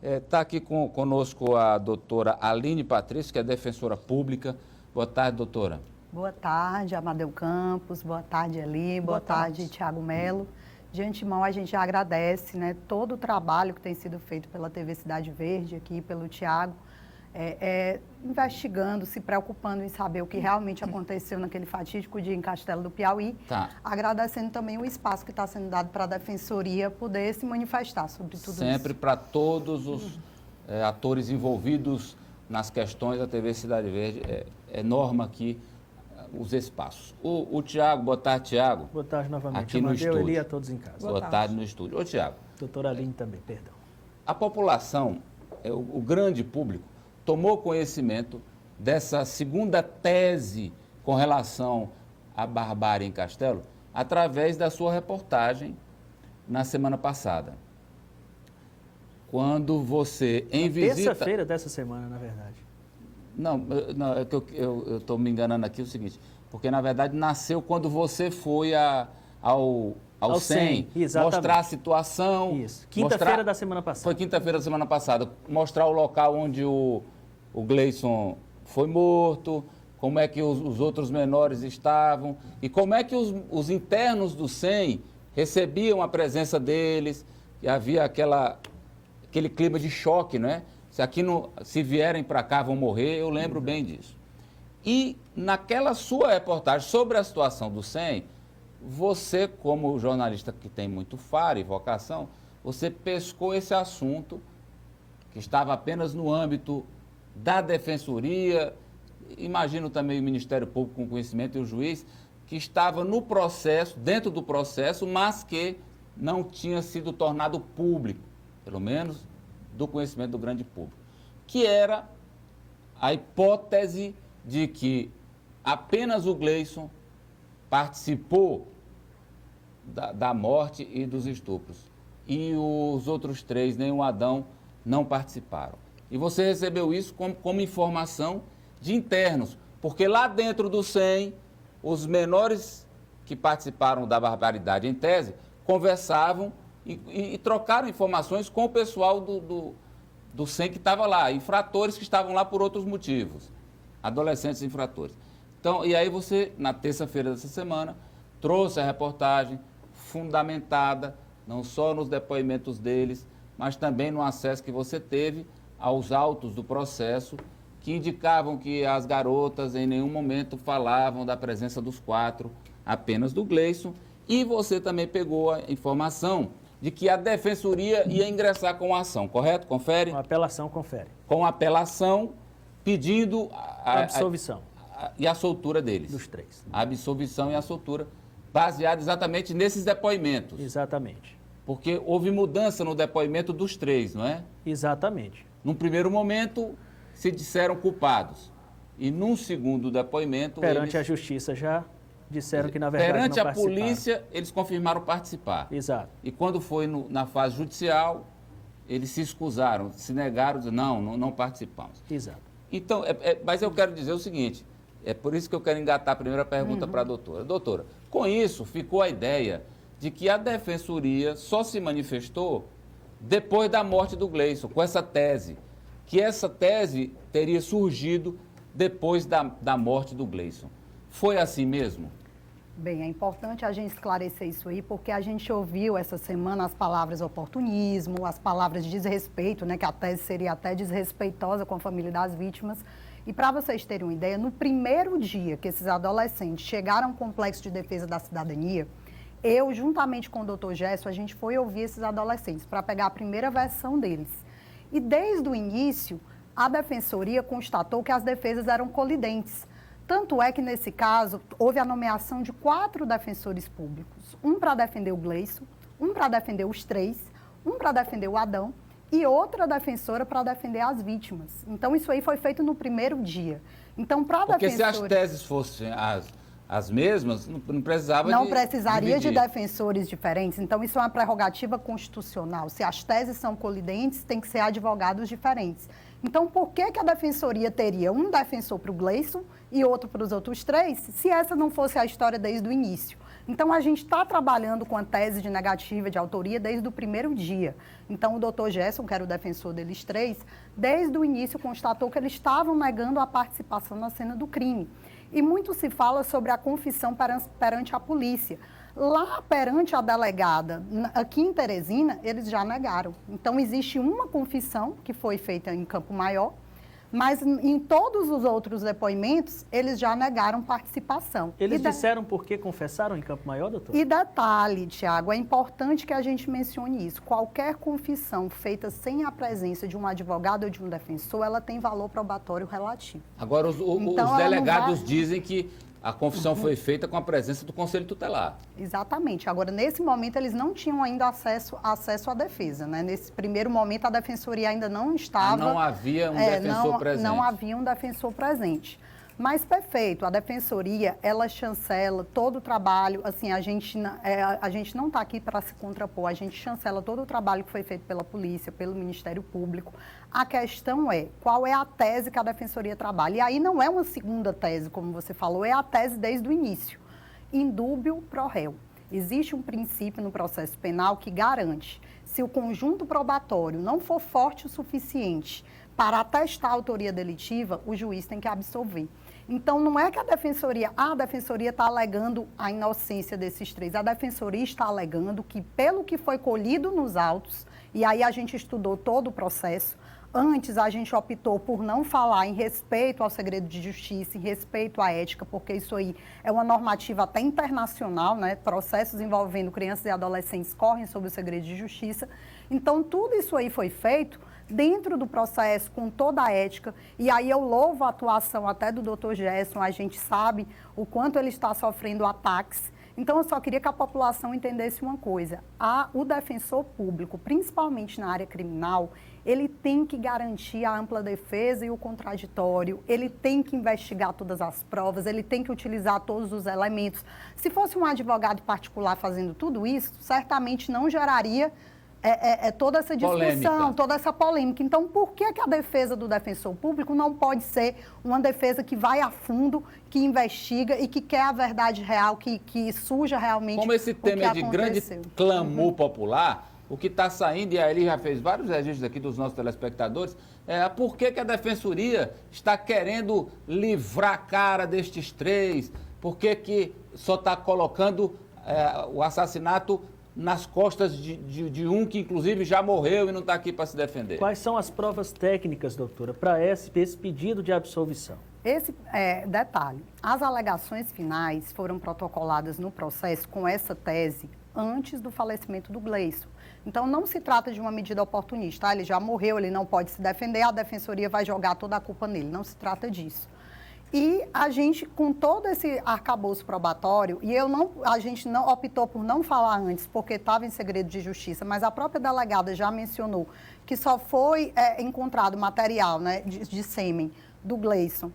Está aqui conosco a doutora Aline Patrício, que é defensora pública. Boa tarde, doutora. Boa tarde, Amadeu Campos. Boa tarde, Eli. Boa tarde, Tiago Melo. De antemão, a gente já agradece, né, todo o trabalho que tem sido feito pela TV Cidade Verde, aqui pelo Tiago, investigando, se preocupando em saber o que realmente aconteceu naquele fatídico dia em Castelo do Piauí. Tá. Agradecendo também o espaço que está sendo dado para a Defensoria poder se manifestar sobre tudo isso. Sempre para todos os atores envolvidos nas questões da TV Cidade Verde. É norma aqui os espaços. O Tiago, boa tarde, Tiago. Boa tarde novamente. Aqui no estúdio. Eli a todos em casa. Boa tarde no estúdio. Ô, Tiago. Doutora Aline também, perdão. A população, o grande público, tomou conhecimento dessa segunda tese com relação à barbárie em Castelo através da sua reportagem na semana passada. Quando você, em visita... Terça-feira dessa semana, na verdade. Não, é que eu estou me enganando aqui, é o seguinte, porque na verdade nasceu quando você foi ao 100, mostrar a situação. Isso, quinta-feira da semana passada. Foi quinta-feira da semana passada, mostrar o local onde o Gleison foi morto, como é que os outros menores estavam e como é que os internos do 100 recebiam a presença deles, e havia aquele clima de choque, não é? Se vierem para cá vão morrer, eu lembro bem disso. E naquela sua reportagem sobre a situação do 100, você, como jornalista que tem muito faro e vocação, você pescou esse assunto que estava apenas no âmbito da Defensoria, imagino também o Ministério Público com conhecimento e o juiz, que estava no processo, dentro do processo, mas que não tinha sido tornado público, pelo menos do conhecimento do grande público, que era a hipótese de que apenas o Gleison participou da morte e dos estupros, e os outros três, nem o Adão, não participaram. E você recebeu isso como informação de internos, porque lá dentro do 100, os menores que participaram da barbaridade em tese conversavam e trocaram informações com o pessoal do 100 que estava lá, infratores que estavam lá por outros motivos, adolescentes infratores. Então, e aí você, na terça-feira dessa semana, trouxe a reportagem fundamentada, não só nos depoimentos deles, mas também no acesso que você teve aos autos do processo, que indicavam que as garotas em nenhum momento falavam da presença dos quatro, apenas do Gleison, e você também pegou a informação de que a Defensoria ia ingressar com a ação, correto? Confere? Com apelação, confere. Com apelação, pedindo a absolvição. E a soltura deles. Dos três. A absolvição e a soltura, baseado exatamente nesses depoimentos. Exatamente. Porque houve mudança no depoimento dos três, não é? Exatamente. Num primeiro momento, se disseram culpados. E num segundo depoimento... Perante a justiça já disseram que, na verdade, perante não a polícia, eles confirmaram participar. Exato. E quando foi na fase judicial, eles se excusaram, se negaram, não participamos. Exato. Então, mas eu quero dizer o seguinte, é por isso que eu quero engatar a primeira pergunta para a doutora. Doutora, com isso ficou a ideia de que a Defensoria só se manifestou depois da morte do Gleison, com essa tese, que essa tese teria surgido depois da morte do Gleison. Foi assim mesmo? Bem, é importante a gente esclarecer isso aí, porque a gente ouviu essa semana as palavras oportunismo, as palavras de desrespeito, né, que a tese seria até desrespeitosa com a família das vítimas. E para vocês terem uma ideia, no primeiro dia que esses adolescentes chegaram ao Complexo de Defesa da Cidadania, eu, juntamente com o doutor Gesso, a gente foi ouvir esses adolescentes para pegar a primeira versão deles. E desde o início, a Defensoria constatou que as defesas eram colidentes. Tanto é que, nesse caso, houve a nomeação de 4 defensores públicos. Um para defender o Gleison, um para defender os 3, um para defender o Adão e outra defensora para defender as vítimas. Então, isso aí foi feito no primeiro dia. Então, para a Porque defensora... se as teses fossem as mesmas, não precisava Não precisaria de dividir. defensores diferentes. Então, isso é uma prerrogativa constitucional. Se as teses são colidentes, tem que ser advogados diferentes. Então, por que a Defensoria teria um defensor para o Gleison e outro para os outros 3, se essa não fosse a história desde o início? Então, a gente está trabalhando com a tese de negativa de autoria desde o primeiro dia. Então, o doutor Gerson, que era o defensor deles três, desde o início constatou que eles estavam negando a participação na cena do crime. E muito se fala sobre a confissão perante a polícia. Lá perante a delegada, aqui em Teresina, eles já negaram. Então, existe uma confissão que foi feita em Campo Maior, mas em todos os outros depoimentos, eles já negaram participação. Eles disseram por que confessaram em Campo Maior, doutor? E detalhe, Tiago, é importante que a gente mencione isso. Qualquer confissão feita sem a presença de um advogado ou de um defensor, ela tem valor probatório relativo. Agora, os delegados dizem que a confissão foi feita com a presença do Conselho Tutelar. Exatamente. Agora, nesse momento, eles não tinham ainda acesso à defesa, né? Nesse primeiro momento, a defensoria ainda não estava... Não havia um defensor presente. Não havia um defensor presente. Mas, perfeito, a defensoria, ela chancela todo o trabalho, assim, a gente não está aqui para se contrapor, a gente chancela todo o trabalho que foi feito pela polícia, pelo Ministério Público. A questão é, qual é a tese que a defensoria trabalha? E aí não é uma segunda tese, como você falou, é a tese desde o início. Indúbio pro réu. Existe um princípio no processo penal que garante, se o conjunto probatório não for forte o suficiente para atestar a autoria delitiva, o juiz tem que absolver. Então, não é que a defensoria está alegando a inocência desses três. A defensoria está alegando que, pelo que foi colhido nos autos, e aí a gente estudou todo o processo, antes a gente optou por não falar em respeito ao segredo de justiça, em respeito à ética, porque isso aí é uma normativa até internacional, né? Processos envolvendo crianças e adolescentes correm sobre o segredo de justiça. Então, tudo isso aí foi feito dentro do processo, com toda a ética, e aí eu louvo a atuação até do doutor Gerson, a gente sabe o quanto ele está sofrendo ataques. Então, eu só queria que a população entendesse uma coisa, o defensor público, principalmente na área criminal, ele tem que garantir a ampla defesa e o contraditório, ele tem que investigar todas as provas, ele tem que utilizar todos os elementos. Se fosse um advogado particular fazendo tudo isso, certamente não geraria toda essa discussão, polêmica. Toda essa polêmica. Então, por que a defesa do defensor público não pode ser uma defesa que vai a fundo, que investiga e que quer a verdade real, que suja realmente Como esse tema é de grande clamor popular, o que está saindo, e a Eli já fez vários registros aqui dos nossos telespectadores, por que a Defensoria está querendo livrar a cara destes três? Por que só está colocando o assassinato nas costas de um que, inclusive, já morreu e não está aqui para se defender? Quais são as provas técnicas, doutora, para esse pedido de absolvição? Detalhe, as alegações finais foram protocoladas no processo com essa tese antes do falecimento do Gleison. Então, não se trata de uma medida oportunista. Ele já morreu, ele não pode se defender, a Defensoria vai jogar toda a culpa nele. Não se trata disso. E a gente, com todo esse arcabouço probatório, e a gente não optou por não falar antes, porque estava em segredo de justiça, mas a própria delegada já mencionou que só foi encontrado material, né, de sêmen do Gleison.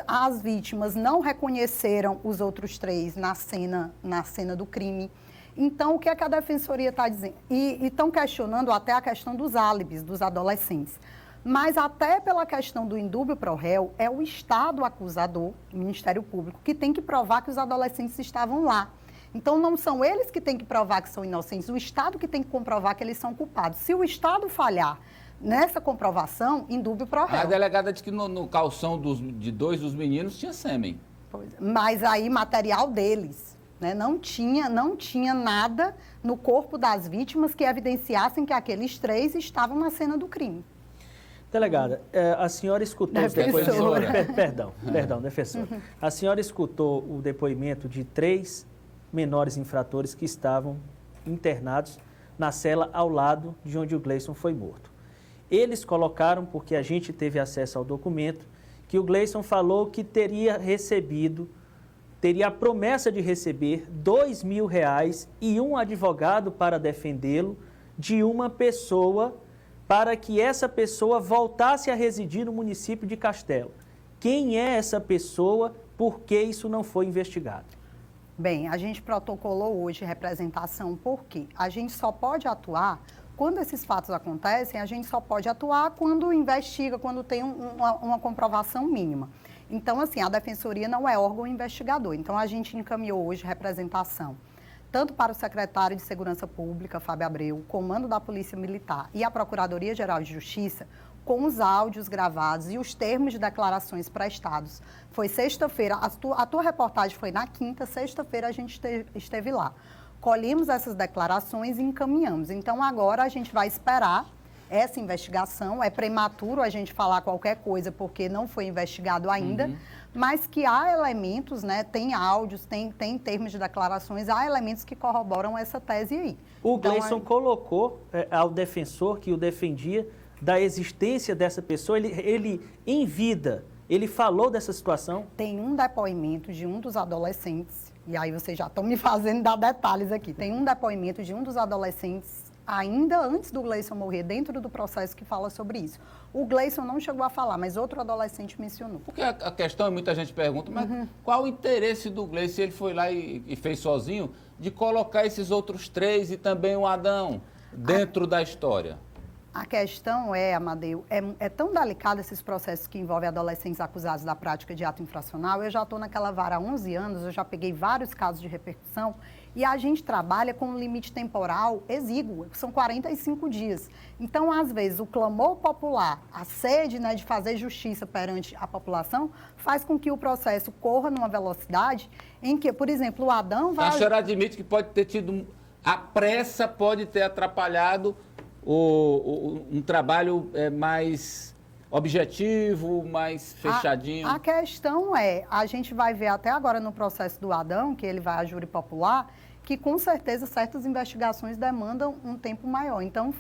As vítimas não reconheceram os outros três na cena do crime. Então, o que é que a Defensoria está dizendo? E estão questionando até a questão dos álibis dos adolescentes. Mas até pela questão do indúbio pro réu, é o Estado acusador, o Ministério Público, que tem que provar que os adolescentes estavam lá. Então, não são eles que têm que provar que são inocentes, o Estado que tem que comprovar que eles são culpados. Se o Estado falhar nessa comprovação, indúbio pro réu. A delegada disse que no calção de dois dos meninos tinha sêmen. Mas aí, material deles. Né? Não tinha nada no corpo das vítimas que evidenciassem que aqueles três estavam na cena do crime. Delegada, a senhora escutou... Perdão, defensor. A senhora escutou o depoimento de 3 menores infratores que estavam internados na cela ao lado de onde o Gleison foi morto. Eles colocaram, porque a gente teve acesso ao documento, que o Gleison falou que teria a promessa de receber R$2.000 e um advogado para defendê-lo de uma pessoa, para que essa pessoa voltasse a residir no município de Castelo. Quem é essa pessoa? Por que isso não foi investigado? Bem, a gente protocolou hoje representação porque a gente só pode atuar quando esses fatos acontecem, a gente só pode atuar quando investiga, quando tem uma comprovação mínima. Então, assim, a Defensoria não é órgão investigador. Então, a gente encaminhou hoje representação tanto para o secretário de Segurança Pública, Fábio Abreu, o comando da Polícia Militar e a Procuradoria-Geral de Justiça, com os áudios gravados e os termos de declarações prestados. Foi sexta-feira, a tua reportagem foi na quinta, sexta-feira a gente esteve lá. Colhemos essas declarações e encaminhamos. Então, agora a gente vai esperar essa investigação. É prematuro a gente falar qualquer coisa, porque não foi investigado ainda, mas que há elementos, né, tem áudios, tem termos de declarações, há elementos que corroboram essa tese aí. O Gleison colocou ao defensor que o defendia da existência dessa pessoa, ele em vida, ele falou dessa situação? Tem um depoimento de um dos adolescentes, e aí vocês já estão me fazendo dar detalhes aqui, tem um depoimento de um dos adolescentes ainda antes do Gleison morrer, dentro do processo que fala sobre isso. O Gleison não chegou a falar, mas outro adolescente mencionou. Porque a questão, muita gente pergunta, mas qual o interesse do Gleison, se ele foi lá e fez sozinho, de colocar esses outros 3 e também o Adão dentro da história? A questão é, Amadeu, é tão delicado esses processos que envolvem adolescentes acusados da prática de ato infracional. Eu já estou naquela vara há 11 anos, eu já peguei vários casos de repercussão e a gente trabalha com um limite temporal exíguo, que são 45 dias. Então, às vezes, o clamor popular, a sede, né, de fazer justiça perante a população, faz com que o processo corra numa velocidade em que, por exemplo, o Adão vai... A senhora admite que pode ter tido... A pressa pode ter atrapalhado um trabalho mais objetivo, mais fechadinho? A questão é, a gente vai ver até agora no processo do Adão, que ele vai a júri popular, que com certeza certas investigações demandam um tempo maior. Então,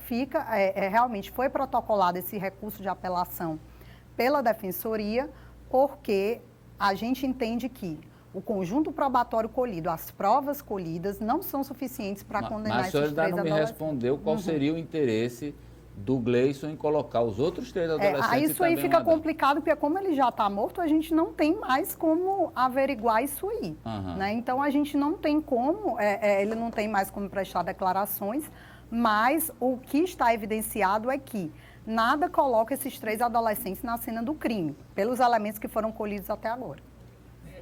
realmente foi protocolado esse recurso de apelação pela Defensoria, porque a gente entende que o conjunto probatório colhido, as provas colhidas, não são suficientes para condenar esses 3 adolescentes. Mas a senhora ainda não me respondeu qual seria o interesse do Gleison em colocar os outros 3 adolescentes isso aí fica complicado, porque como ele já está morto, a gente não tem mais como averiguar isso aí. Né? Então, a gente não tem como, ele não tem mais como prestar declarações, mas o que está evidenciado é que nada coloca esses 3 adolescentes na cena do crime, pelos elementos que foram colhidos até agora.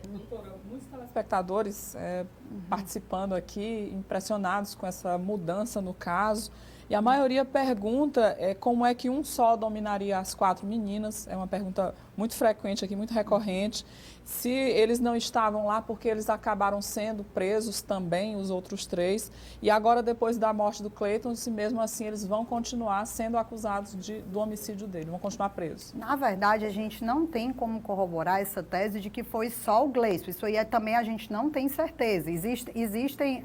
Doutora, muitos telespectadores participando aqui, impressionados com essa mudança no caso. E a maioria pergunta como é que um só dominaria as 4 meninas. É uma pergunta muito frequente aqui, muito recorrente. Se eles não estavam lá porque eles acabaram sendo presos também, os outros 3. E agora, depois da morte do Cleiton, se mesmo assim eles vão continuar sendo acusados do homicídio dele, vão continuar presos. Na verdade, a gente não tem como corroborar essa tese de que foi só o Gleison. Isso aí também a gente não tem certeza. Existem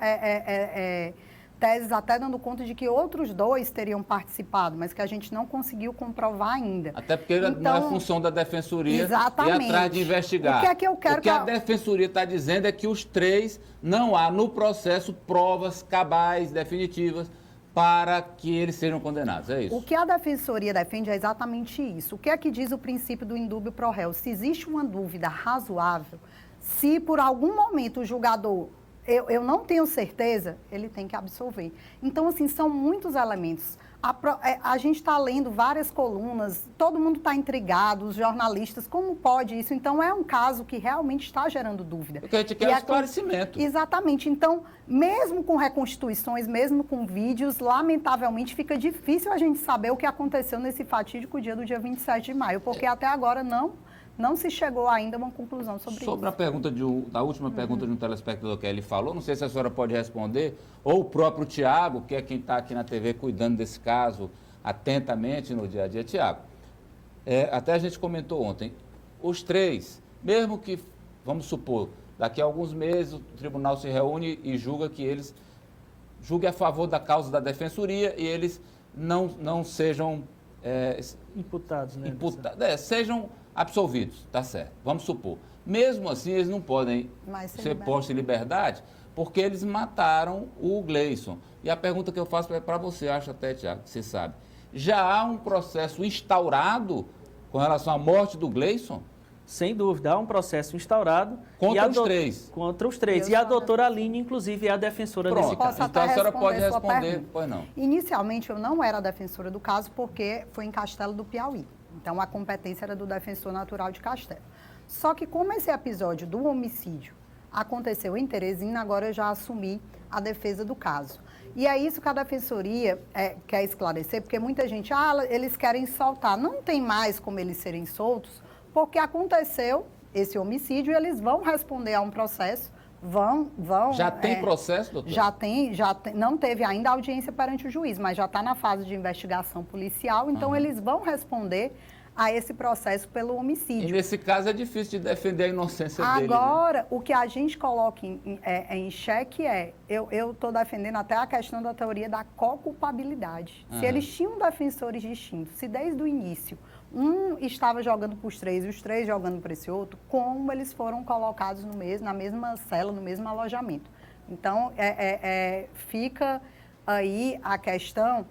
teses até dando conta de que outros 2 teriam participado, mas que a gente não conseguiu comprovar ainda. Até porque não é função da Defensoria ir atrás de investigar. O que é que eu quero O que a Defensoria está dizendo é que os 3 não há no processo provas cabais, definitivas, para que eles sejam condenados. É isso. O que a Defensoria defende é exatamente isso. O que é que diz o princípio do indúbio pro réu? Se existe uma dúvida razoável, se por algum momento o julgador... Eu não tenho certeza, ele tem que absolver. Então, assim, são muitos elementos. A gente está lendo várias colunas, todo mundo está intrigado, os jornalistas, como pode isso? Então, é um caso que realmente está gerando dúvida. Porque a gente quer esclarecimento. Exatamente. Então, mesmo com reconstituições, mesmo com vídeos, lamentavelmente fica difícil a gente saber o que aconteceu nesse fatídico dia do dia 27 de maio, porque até agora não se chegou ainda a uma conclusão sobre isso. Sobre a pergunta da última pergunta de um telespectador que ele falou, não sei se a senhora pode responder, ou o próprio Tiago, que é quem está aqui na TV cuidando desse caso atentamente no dia a dia. Tiago, até a gente comentou ontem, os 3, mesmo que, vamos supor, daqui a alguns meses o tribunal se reúne e julgue a favor da causa da Defensoria e eles não sejam... imputados, né? Sejam absolvidos, tá certo, vamos supor. Mesmo assim, eles não podem ser postos em liberdade porque eles mataram o Gleison. E a pergunta que eu faço é para você, acho até, Tiago, que você sabe. Já há um processo instaurado com relação à morte do Gleison? Sem dúvida, há um processo instaurado. Contra os 3. Contra os 3. E a doutora Aline, inclusive, é a defensora desse caso. Então a senhora pode responder, pois não. Inicialmente, eu não era a defensora do caso porque foi em Castelo do Piauí. Então, a competência era do defensor natural de Castelo. Só que como esse episódio do homicídio aconteceu em Teresina, agora eu já assumi a defesa do caso. E é isso que a Defensoria quer esclarecer, porque muita gente, eles querem soltar. Não tem mais como eles serem soltos, porque aconteceu esse homicídio e eles vão responder a um processo, vão... Já tem processo, doutor? Já tem, não teve ainda audiência perante o juiz, mas já está na fase de investigação policial, então eles vão responder a esse processo pelo homicídio. E nesse caso é difícil de defender a inocência dele. Agora, o que a gente coloca em xeque eu estou defendendo até a questão da teoria da co-culpabilidade. Se eles tinham defensores distintos, se desde o início um estava jogando para os três e os três jogando para esse outro, como eles foram colocados na mesma cela, no mesmo alojamento. Então, fica aí a questão...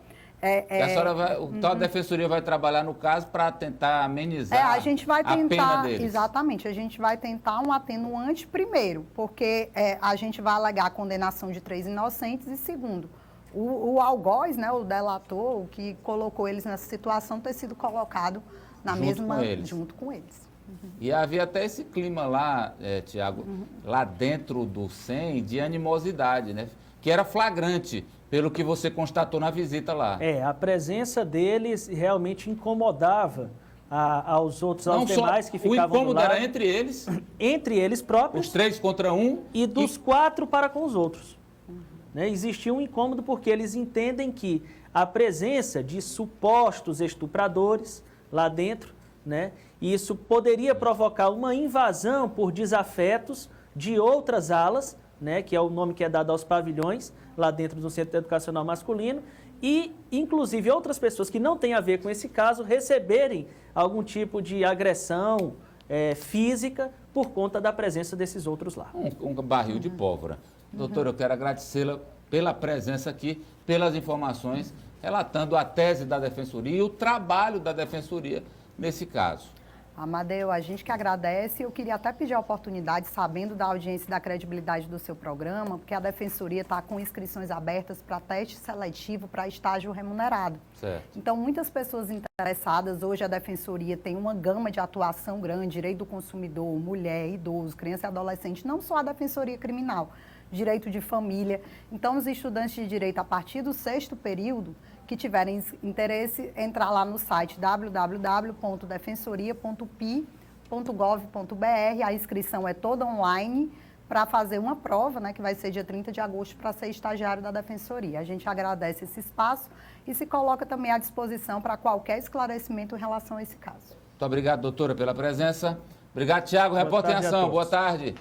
a Defensoria vai trabalhar no caso para tentar amenizar a gente vai tentar, a pena deles. Exatamente, a gente vai tentar um atenuante primeiro, porque a gente vai alegar a condenação de 3 inocentes e segundo, o algoz, né, o delator, o que colocou eles nessa situação, ter sido colocado junto com eles. E havia até esse clima lá, Tiago, lá dentro do SEM, de animosidade, né? Que era flagrante, pelo que você constatou na visita lá. A presença deles realmente incomodava aos demais que ficavam do lado. O incômodo era entre eles? Entre eles próprios. Os 3 contra 1? E dos 4 para com os outros. Né? Existia um incômodo porque eles entendem que a presença de supostos estupradores lá dentro, né? Isso poderia provocar uma invasão por desafetos de outras alas, né, que é o nome que é dado aos pavilhões, lá dentro do Centro Educacional Masculino, e, inclusive, outras pessoas que não têm a ver com esse caso receberem algum tipo de agressão física por conta da presença desses outros lá. Um barril de pólvora. Doutora, eu quero agradecê-la pela presença aqui, pelas informações, relatando a tese da Defensoria e o trabalho da Defensoria nesse caso. Amadeu, a gente que agradece. Eu queria até pedir a oportunidade, sabendo da audiência e da credibilidade do seu programa, porque a Defensoria está com inscrições abertas para teste seletivo para estágio remunerado. Certo. Então, muitas pessoas interessadas, hoje a Defensoria tem uma gama de atuação grande, direito do consumidor, mulher, idoso, criança e adolescente, não só a Defensoria Criminal, direito de família. Então, os estudantes de direito, a partir do 6º período, que tiverem interesse, entrar lá no site www.defensoria.pi.gov.br. A inscrição é toda online para fazer uma prova, né, que vai ser dia 30 de agosto, para ser estagiário da Defensoria. A gente agradece esse espaço e se coloca também à disposição para qualquer esclarecimento em relação a esse caso. Muito obrigado, doutora, pela presença. Obrigado, Tiago. Repórter em Ação. Boa tarde.